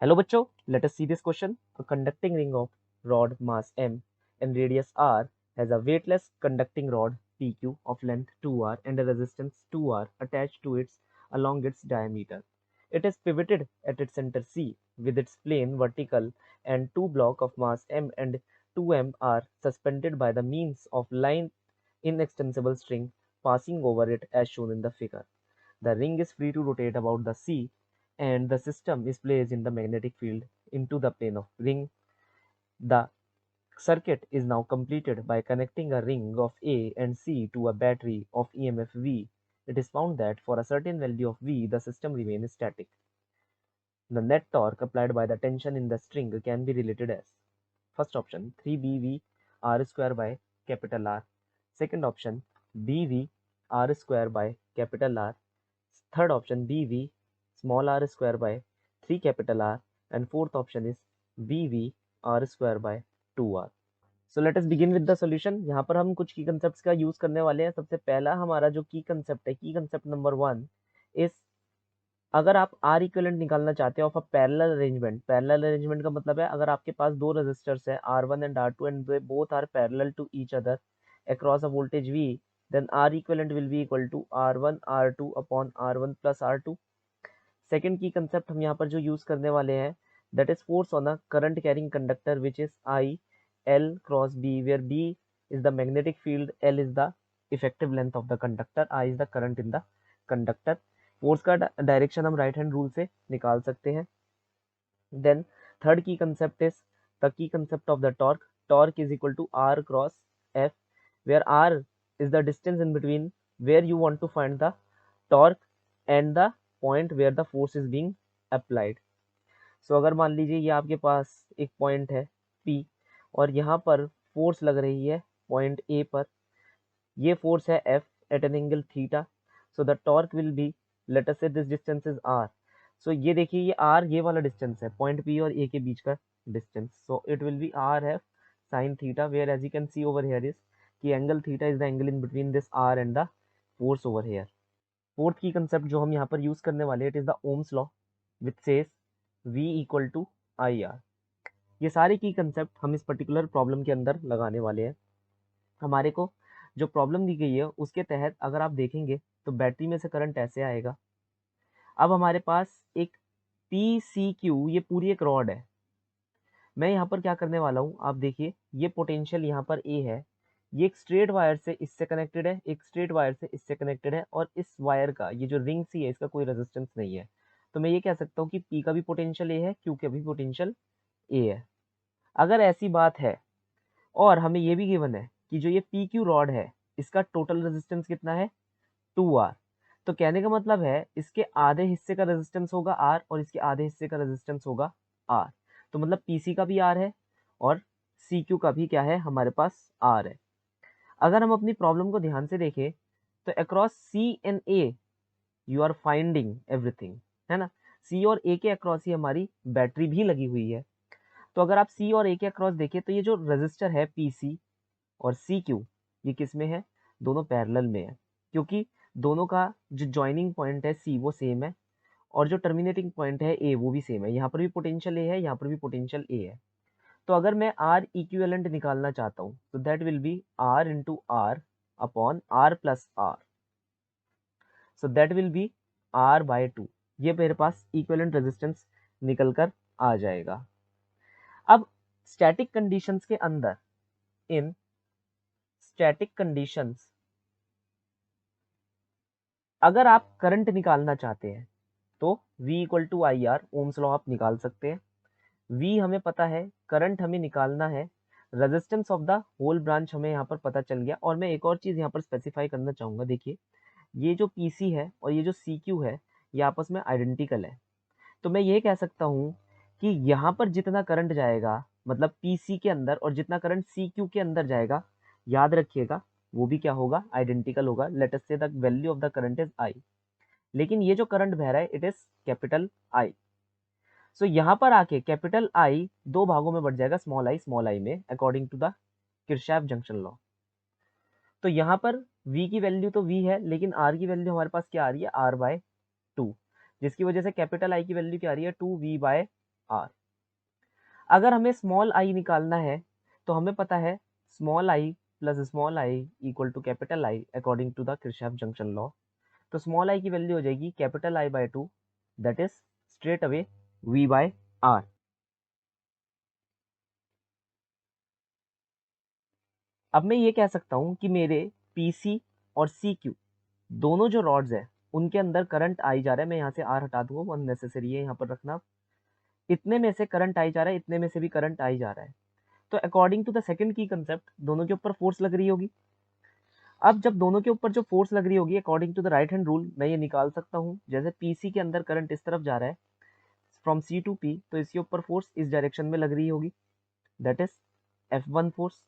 Hello बच्चों, let us see this question. A conducting ring of rod mass m and radius r has a weightless conducting rod PQ of length 2r and a resistance 2r attached to its along its diameter. It is pivoted at its center C with its plane vertical and two blocks of mass m and 2m are suspended by the means of line inextensible string passing over it as shown in the figure. The ring is free to rotate about the C and the system is placed in the magnetic field into the plane of ring. The circuit is now completed by connecting a ring of A and C to a battery of EMF V. It is found that for a certain value of V, the system remains static. The net torque applied by the tension in the string can be related as first option 3bv r square by capital R, second option bv r square by capital R, third option bv small r square by 3 capital R, and fourth option is bv r square by 2r. So let us begin with the solution. यहाँ पर हम कुछ की concepts का use करने वाले हैं। सबसे पहला हमारा जो की कंसेप्ट है, की कंसेप्ट नंबर 1 इज अगर आप आर इक्विवेलेंट निकालना चाहते हो of a parallel arrangement. Parallel arrangement का मतलब है अगर आपके पास दो रेजिस्टर्स है R1 and R2 and they both are parallel to each other across a voltage V, then R equivalent will be equal to R1 R2 upon R1 plus R2। Second की concept हम यहाँ पर जो use करने वाले हैं that is force on a current carrying conductor which is I L cross B, where B is the magnetic field, L is the effective length of the conductor, I is the current in the conductor। Force का direction हम right hand rule से निकाल सकते हैं। Then third key concept is the key concept of the torque. Torque is equal to R cross F, where R is the distance in between where you want to find the torque and the point where the force is being applied. So अगर मान लीजिए ये आपके पास एक point है P और यहाँ पर फोर्स लग रही है पॉइंट A पर, ये फोर्स है F at an angle theta. So the torque will be, let us say this distance is R। So ये देखिए ये R ये वाला डिस्टेंस है पॉइंट P और A के बीच का distance. So it will be R F sin theta, where as you can see over here is कि angle theta is the angle in between this R and the force over here. Fourth key concept जो हम यहाँ पर use करने वाले it is the Ohm's law which says V equal to IR। ये सारी की कंसेप्ट हम इस पर्टिकुलर प्रॉब्लम के अंदर लगाने वाले हैं। हमारे को जो प्रॉब्लम दी गई है उसके तहत अगर आप देखेंगे तो बैटरी में से करंट ऐसे आएगा। अब हमारे पास एक PCQ ये पूरी एक रॉड है। मैं यहाँ पर क्या करने वाला हूँ, आप देखिए ये पोटेंशियल यहाँ पर A है, ये एक स्ट्रेट वायर से इससे कनेक्टेड है, एक स्ट्रेट वायर से इससे कनेक्टेड है, और इस वायर का ये जो रिंग सी है इसका कोई रेजिस्टेंस नहीं है। तो मैं ये कह सकता हूँ कि P का भी पोटेंशियल A है, Q का भी पोटेंशियल A है। अगर ऐसी बात है और हमें ये भी गिवन है कि जो ये PQ रॉड है इसका टोटल रेजिस्टेंस कितना है 2R, तो कहने का मतलब है इसके आधे हिस्से का रेजिस्टेंस होगा R और इसके आधे हिस्से का रेजिस्टेंस होगा R। तो मतलब PC का भी R है और CQ का भी क्या है हमारे पास R है। अगर हम अपनी प्रॉब्लम को ध्यान से देखें तो across C and A you are finding everything, है ना। C और A के अक्रॉस ही हमारी बैटरी भी लगी हुई है। तो अगर आप C और A के अक्रॉस देखें तो ये जो रजिस्टर है PC और CQ ये किस में है, दोनों पैरेलल में है, क्योंकि दोनों का जो जॉइनिंग पॉइंट है C वो सेम है और जो टर्मिनेटिंग पॉइंट है A वो भी सेम है। यहाँ पर भी पोटेंशियल A है, यहाँ पर भी पोटेंशियल A है। तो अगर मैं R इक्विवेलेंट निकालना चाहता हूँ तो that will be R into R upon R plus R। So that will be R by 2। ये मेरे पास इक्विवेलेंट रेजिस्टेंस निकल कर आ जाएगा। अब स्टैटिक कंडीशंस के अंदर, इन स्टैटिक कंडीशंस अगर आप करंट निकालना चाहते हैं तो V equal to I R, Ohm's law आप निकाल सकते हैं। V हमें पता है, करंट हमें निकालना है, resistance of the whole branch हमें यहाँ पर पता चल गया। और मैं एक और चीज़ यहाँ पर स्पेसिफाई करना चाहूँगा, देखिए ये जो PC है और ये जो CQ है ये आपस में आइडेंटिकल है। तो मैं ये कह सकता हूँ कि यहाँ पर जितना करंट जाएगा मतलब PC के अंदर और जितना करंट CQ के अंदर जाएगा, याद रखिएगा वो भी क्या होगा, आइडेंटिकल होगा। लेट अस से the value of the current is I, लेकिन ये जो करंट बह रहा है इट इज कैपिटल I। सो यहाँ पर आके कैपिटल I दो भागों में बढ़ जाएगा, स्मॉल आई में, according to the Kirchhoff junction law. तो यहाँ पर V की वैल्यू तो V है, लेकिन R की वैल्यू हमारे पास क्या आ रही है, R बाय 2, जिसकी वजह से कैपिटल I की वैल्यू क्या आ रही है 2V बाय आर। अगर हमें स्मॉल आई निकालना है तो हमें पता है small I plus small I equal to capital I according to the Kirchhoff junction law. तो स्मॉल आई की वैल्यू हो जाएगी capital I by 2, that is straight away V by R. अब मैं ये कह सकता हूं कि मेरे पीसी और सी क्यू दोनों जो रॉड्स है उनके अंदर करंट आई जा रहा है। मैं यहाँ से आर हटा दूंगा, वो अननेसेसरी है यहाँ पर रखना। इतने में से करंट आई जा रहा है, इतने में से भी करंट आई जा रहा है। तो अकॉर्डिंग टू द सेकंड की कंसेप्ट दोनों के ऊपर फोर्स लग रही होगी। अब जब दोनों के ऊपर जो फोर्स लग रही होगी according to the right hand rule मैं ये निकाल सकता हूँ। जैसे पीसी के अंदर करंट इस तरफ जा रहा है फ्रॉम सी टू पी, तो इसके ऊपर फोर्स इस डायरेक्शन में लग रही होगी, दैट इज F1 फोर्स।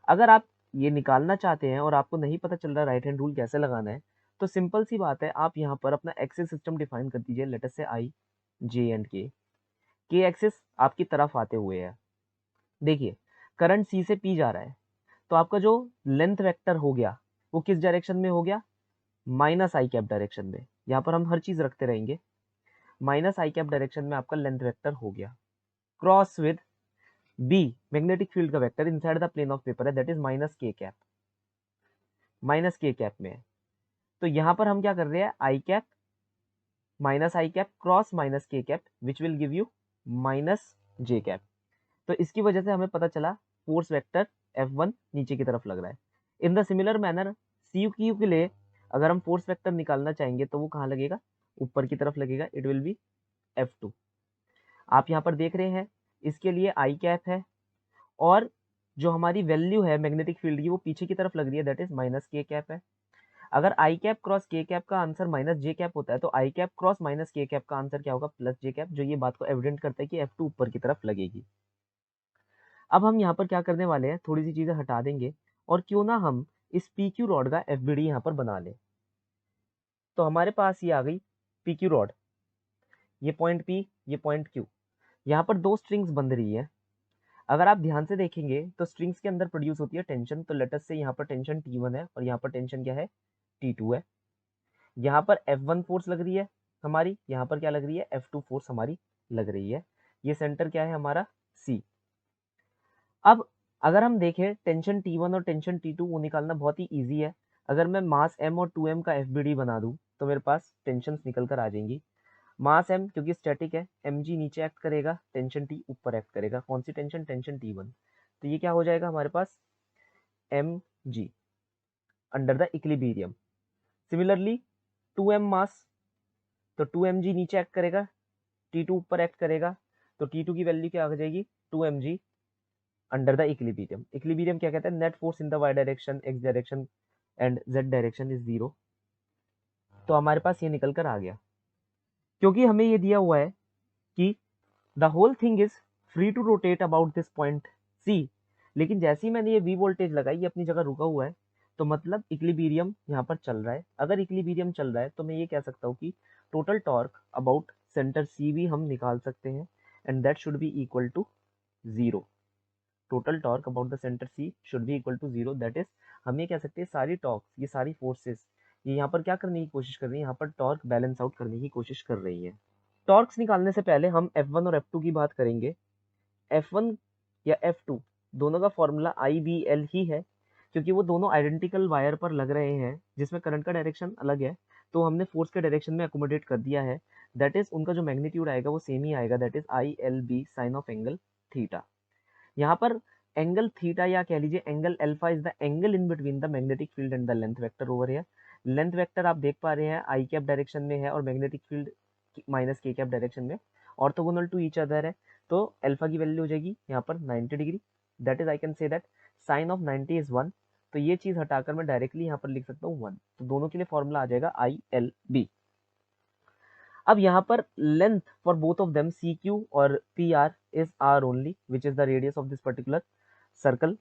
अगर आप ये निकालना चाहते हैं और आपको नहीं पता चल रहा राइट हैंड रूल कैसे लगाना है, तो सिंपल सी बात है, आप यहाँ पर अपना एक्सिस सिस्टम डिफाइन कर दीजिए। लेट अस से आई जे एंड के एक्सिस आपकी तरफ आते हुए है। देखिए करंट सी से पी जा रहा है, तो आपका जो लेंथ वेक्टर हो गया वो किस डायरेक्शन में हो गया, माइनस आई कैप डायरेक्शन में। यहाँ पर हम हर चीज रखते रहेंगे, माइनस आई कैप डायरेक्शन में आपका लेंथ वेक्टर हो गया। Cross with B magnetic field का vector inside the plane of paper है, that is minus K cap, minus K cap में है। तो यहाँ पर हम क्या कर रहे हैं, आई cap minus I cap cross minus K cap which will give you minus J cap. तो इसकी वजह से हमें पता चला फोर्स वेक्टर F1 नीचे की तरफ लग रहा है। In the similar manner C Q के लिए अगर हम फोर्स वेक्टर निकालना चाहेंगे तो वो कहाँ लगेगा, ऊपर की तरफ लगेगा, इट विल बी F2। आप यहाँ पर देख रहे हैं इसके लिए आई कैप है और जो हमारी वैल्यू है मैग्नेटिक फील्ड की वो पीछे की तरफ लग रही है, that is minus K cap है। अगर आई कैप क्रॉस के कैप का आंसर माइनस जे कैप होता है तो आई cap cross minus K cap का आंसर क्या होगा, प्लस जे कैप, जो ये बात को एविडेंट करता है कि F2 ऊपर की तरफ लगेगी। अब हम यहाँ पर क्या करने वाले हैं, थोड़ी सी चीजें हटा देंगे और क्यों ना हम इस पी क्यू रॉड का FBD यहाँ पर बना लें। तो हमारे पास ये आ गई पी क्यू रॉड, ये पॉइंट P, ये पॉइंट Q। यहाँ पर दो स्ट्रिंग्स बंध रही है। अगर आप ध्यान से देखेंगे तो स्ट्रिंग्स के अंदर प्रोड्यूस होती है टेंशन। तो लेट अस से यहाँ पर टेंशन T1 है और यहाँ पर टेंशन क्या है, T2 है। यहाँ पर F1 फोर्स लग रही है हमारी, यहाँ पर क्या लग रही है, F2 फोर्स हमारी लग रही है। ये सेंटर क्या है हमारा, C। अब अगर हम देखें टेंशन T1 और टेंशन T2 वो निकालना बहुत ही ईजी है। अगर मैं मास M और 2M का FBD बना दूं तो मेरे पास टेंशन निकल कर आ जाएंगी। मास M क्योंकि स्टैटिक है, mg नीचे एक्ट करेगा, टेंशन T ऊपर एक्ट करेगा। कौन सी टेंशन, टेंशन T1। तो ये क्या हो जाएगा हमारे पास, mg under the equilibrium. Similarly 2m मास, तो 2mg नीचे एक्ट करेगा, T2 ऊपर एक्ट करेगा, तो T2 की वैल्यू क्या आ जाएगी, 2mg under the equilibrium. Equilibrium क्या कहता है, net force in the Y direction, X direction and Z direction is 0। तो हमारे पास ये निकल कर आ गया, क्योंकि हमें ये दिया हुआ है कि the whole thing is free to rotate about this point C. लेकिन जैसे ही मैंने ये वी वोल्टेज लगाई ये अपनी जगह रुका हुआ है, तो मतलब इक्विलिब्रियम यहाँ पर चल रहा है। अगर इक्विलिब्रियम चल रहा है तो मैं ये कह सकता हूँ कि total torque about centre C भी हम निकाल सकते हैं, and that should be equal to 0। Total torque about the centre C should be equal to 0, that is हम ये कह सकते हैं सारी टॉर्क, ये सारी फोर्सेस ये यहाँ पर क्या करने की कोशिश कर रही है, यहाँ पर टॉर्क बैलेंस आउट करने की कोशिश कर रही है। टॉर्क्स निकालने से पहले हम F1 और F2 की बात करेंगे। F1 या F2 दोनों का फॉर्मूला IBL ही है, क्योंकि वो दोनों आइडेंटिकल वायर पर लग रहे हैं जिसमें करंट का डायरेक्शन अलग है, तो हमने फोर्स के डायरेक्शन में अकोमोडेट कर दिया है। दैट इज उनका जो मैग्नीट्यूड आएगा वो सेम ही आएगा, that is ILB sine of angle theta. यहाँ पर एंगल थीटा या कह लीजिए angle alpha is the angle in between the magnetic field and the length vector over here. Length vector आप देख पा रहे हैं आई कैप डायरेक्शन में है और magnetic field minus K cap direction में ऑर्थोगोनल टू ईच अदर है। तो अल्फा की वैल्यू हो जाएगी यहाँ पर 90 degree, that is I can say that sine of 90 is 1। तो ये चीज हटाकर मैं डायरेक्टली यहाँ पर लिख सकता हूँ 1। तो दोनों के लिए फॉर्मूला आ जाएगा ILB। अब यहाँ पर length for both of them CQ और PR is R only which is the radius of this particular circle.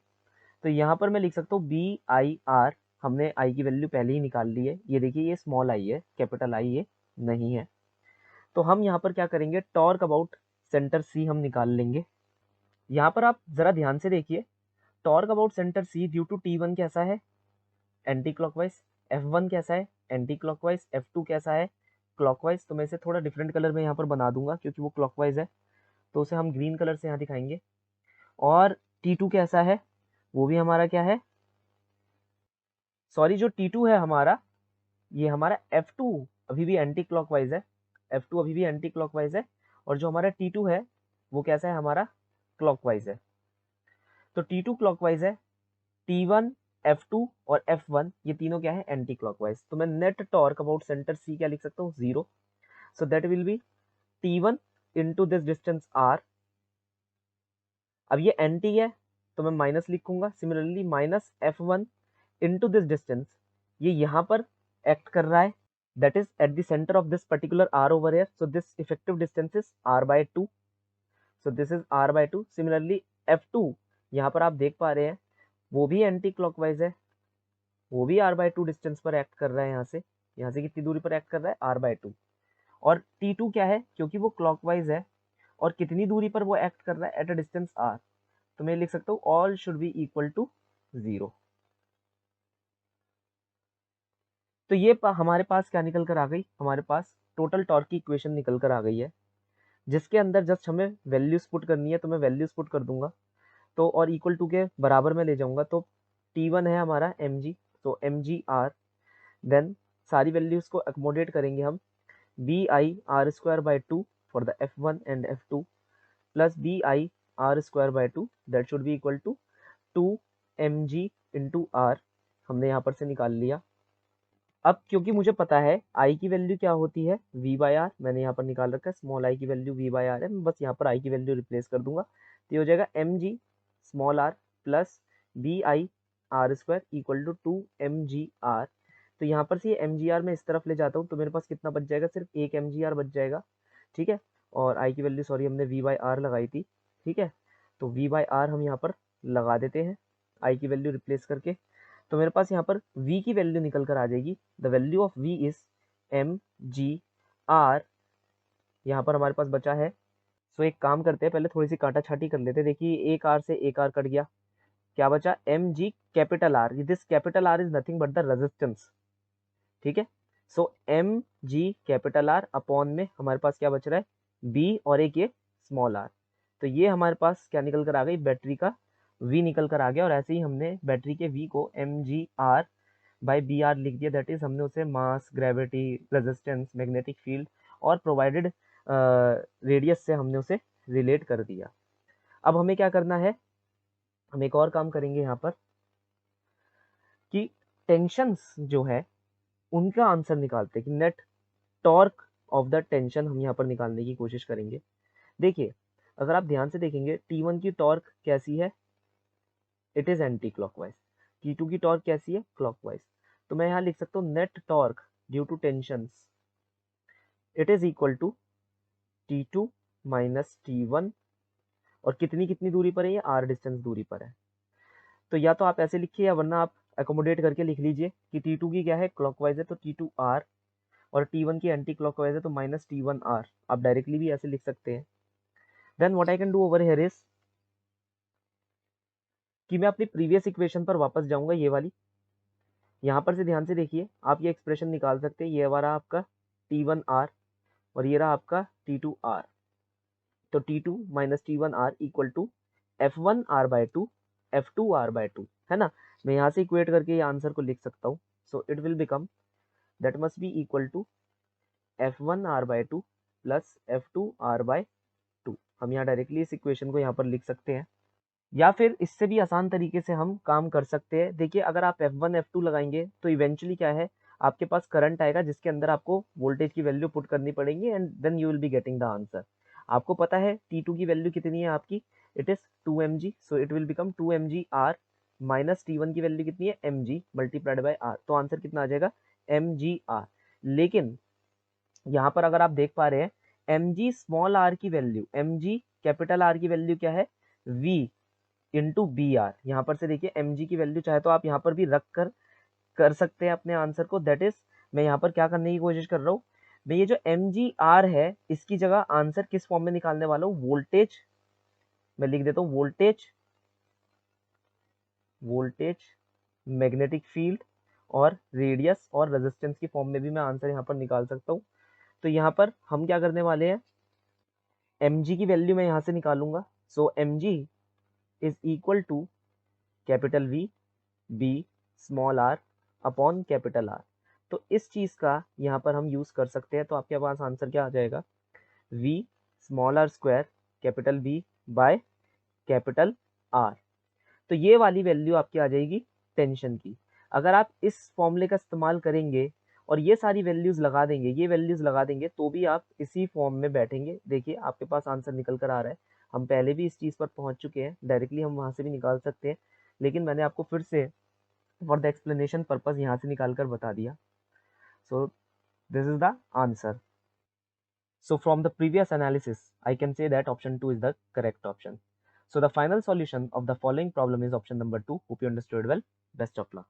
तो यहाँ पर मैं लिख सकता हूँ BIR। हमने I की वैल्यू पहले ही निकाल ली है, ये देखिए ये स्मॉल आई है, कैपिटल I ये नहीं है। तो हम यहाँ पर क्या करेंगे, टॉर्क अबाउट सेंटर C हम निकाल लेंगे। यहाँ पर आप जरा ध्यान से देखिए, torque about centre C due to T1 कैसा है, एंटी क्लॉकवाइज, F1 कैसा है, एंटी क्लॉकवाइज, F2 कैसा है, क्लॉकवाइज। तो मैं इसे थोड़ा डिफरेंट कलर में यहाँ पर बना दूंगा क्योंकि वो क्लॉकवाइज है। तो उसे हम ग्रीन कलर से यहाँ दिखाएंगे। और T2 कैसा है, वो भी हमारा क्या है, सॉरी जो T2 है हमारा, ये हमारा F2 अभी भी एंटी क्लॉकवाइज है, F2 अभी भी एंटी क्लॉकवाइज है। और जो हमारा T2 है वो कैसा है, हमारा क्लॉकवाइज है। तो T2 क्लॉकवाइज है, T1, F2 और F1 ये तीनों क्या है, एंटी क्लॉकवाइज। तो मैं net torque about centre C क्या लिख सकता हूँ, 0। सो that will B T1 into this distance R। अब ये एंटी है तो मैं माइनस लिखूंगा, similarly minus F1 into this distance, ये यहाँ पर एक्ट कर रहा है, that is at the centre of this particular R over here, so this effective distance is R/2, so this is R/2। Similarly F2 यहाँ पर आप देख पा रहे हैं वो भी एंटी क्लॉकवाइज है, वो भी R/2 डिस्टेंस पर एक्ट कर रहा है, यहाँ से कितनी दूरी पर एक्ट कर रहा है, R/2। और T2 क्या है, क्योंकि वो क्लॉकवाइज है और कितनी दूरी पर वो एक्ट कर रहा है, एट अ डिस्टेंस R, तो मैं लिख सकता हूँ all should be equal to 0। तो ये हमारे पास क्या निकल कर आ गई, हमारे पास टोटल टॉर्क की इक्वेशन निकल कर आ गई है, जिसके अंदर जस्ट हमें वैल्यूज पुट करनी है, तो मैं वैल्यूज पुट कर दूंगा। तो और इक्वल टू के बराबर में ले जाऊंगा, तो T1 है हमारा mg, तो mg/r, देन सारी वैल्यूज को अकोमोडेट करेंगे हम, bi r² by 2 for the F1 and F2 plus bi r² by 2 that should be equal to 2mg into r, हमने यहाँ पर से निकाल लिया। अब क्योंकि मुझे पता है i की वैल्यू क्या होती है, v/r, मैंने यहाँ पर निकाल रखा है, स्मॉल i की वैल्यू v/r है, मैं बस यहाँ पर i की वैल्यू रिप्लेस कर दूंगा, तो ये हो जाएगा mg small r plus bi r² equal to 2mgr। तो यहाँ पर से ये mgr मैं इस तरफ ले जाता हूँ, तो मेरे पास कितना बच जाएगा, सिर्फ एक mgr बच जाएगा, ठीक है। और i की वैल्यू सॉरी हमने v/r लगाई थी, ठीक है, तो v/r हम यहाँ पर लगा देते हैं i की वैल्यू रिप्लेस करके। तो मेरे पास यहाँ पर v की वैल्यू निकल कर आ जाएगी, the value of v is mgr, यहाँ पर हमारे पास बचा है। सो एक काम करते हैं, पहले थोड़ी सी काटा छाटी कर लेते हैं। देखिए एक r से एक r कट गया, क्या बचा, mg capital R, this capital R is nothing but the resistance, ठीक है। सो mg कैपिटल R अपॉन में हमारे पास क्या बच रहा है, b और एक ये स्मॉल r। तो ये हमारे पास क्या निकल कर आ गई, बैटरी का v निकल कर आ गया। और ऐसे ही हमने बैटरी के v को mgr बाई बी आर लिख दिया, दैट इज हमने उसे मास, ग्रेविटी, रेजिस्टेंस, मैग्नेटिक फील्ड और प्रोवाइडेड रेडियस से हमने उसे रिलेट कर दिया। अब हमें क्या करना है, हम एक और काम करेंगे यहाँ पर कि टेंशंस जो है उनका आंसर निकालते हैं, कि net torque of the tension हम यहाँ पर निकालने की कोशिश करेंगे। देखिए अगर आप ध्यान से देखेंगे T1 की टॉर्क कैसी है, it is anti clockwise, T2 की टॉर्क कैसी है, क्लॉकवाइज। तो मैं यहाँ लिख सकता हूँ net torque due to tensions it is equal to T2 minus T1, और कितनी कितनी दूरी पर है, ये r डिस्टेंस दूरी पर है। तो या तो आप ऐसे लिखिए या वरना आप एकोमोडेट करके लिख लीजिए कि T2 की क्या है, क्लॉकवाइज है, तो T2r, और T1 की एंटी क्लॉकवाइज है तो माइनस T1r, आप डायरेक्टली भी ऐसे लिख सकते हैं। Then what I can do over here is कि मैं अपनी प्रीवियस इक्वेशन पर वापस जाऊंगा, ये वाली, यहाँ पर से ध्यान से देखिए, आप ये एक्सप्रेशन निकाल सकते हैं, ये वाला आपका T1r और ये रहा आपका T2r। तो T2 minus T1r equal to F1r/2 F2r/2, है ना। मैं यहाँ से इक्वेट करके ये आंसर को लिख सकता हूँ। So it will become that must be equal to F1r/2 plus F2r/2। हम यहाँ डायरेक्टली इस इक्वेशन को यहाँ पर लिख सकते हैं, या फिर इससे भी आसान तरीके से हम काम कर सकते हैं। देखिए अगर आप F1 F2 लगाएंगे तो इवेंचुअली क्या है, आपके पास करंट आएगा जिसके अंदर आपको वोल्टेज की वैल्यू पुट करनी पड़ेगी, and then you will be getting the answer. आपको पता है T2 की वैल्यू कितनी है आपकी, it is 2mg, so it will become 2mgr minus T1 की वैल्यू कितनी है, mg मल्टीप्लाइड बाय r, तो आंसर कितना आ जाएगा, mgr। लेकिन यहाँ पर अगर आप देख पा रहे हैं mg स्मॉल r की वैल्यू, mg कैपिटल R की वैल्यू क्या है, v इंटू बी आर। यहाँ पर से देखिए mg की वैल्यू चाहे तो आप यहाँ पर भी रख कर सकते हैं अपने आंसर को, दैट इज मैं यहाँ पर क्या करने की कोशिश कर रहा हूँ, मैं ये जो mgr है इसकी जगह आंसर किस फॉर्म में निकालने वाला हूँ, वोल्टेज, मैं लिख देता हूँ वोल्टेज, मैग्नेटिक फील्ड और रेडियस और रेजिस्टेंस की फॉर्म में भी मैं आंसर यहाँ पर निकाल सकता हूँ। तो यहाँ पर हम क्या करने वाले हैं, mg की वैल्यू मैं यहाँ से निकालूंगा, so mg is equal to capital V B small r upon capital R। तो इस चीज़ का यहाँ पर हम यूज़ कर सकते हैं, तो आपके पास आंसर क्या आ जाएगा, V small r square capital B by capital R। तो ये वाली वैल्यू आपकी आ जाएगी टेंशन की। अगर आप इस फॉर्मूले का इस्तेमाल करेंगे और ये सारी वैल्यूज़ लगा देंगे, ये वैल्यूज़ लगा देंगे, तो भी आप इसी फॉर्म में बैठेंगे। देखिए आपके पास आंसर निकल कर आ रहा है। हम पहले भी इस चीज़ पर पहुंच चुके हैं, डायरेक्टली हम वहां से भी निकाल सकते हैं, लेकिन मैंने आपको फिर से फॉर द एक्सप्लेनेशन पर्पज यहाँ से निकाल कर बता दिया। So this is the answer. So from the previous analysis, I can say that option 2 is the correct option. So the final solution of the following problem is option number 2. Hope you understood well. Best of luck.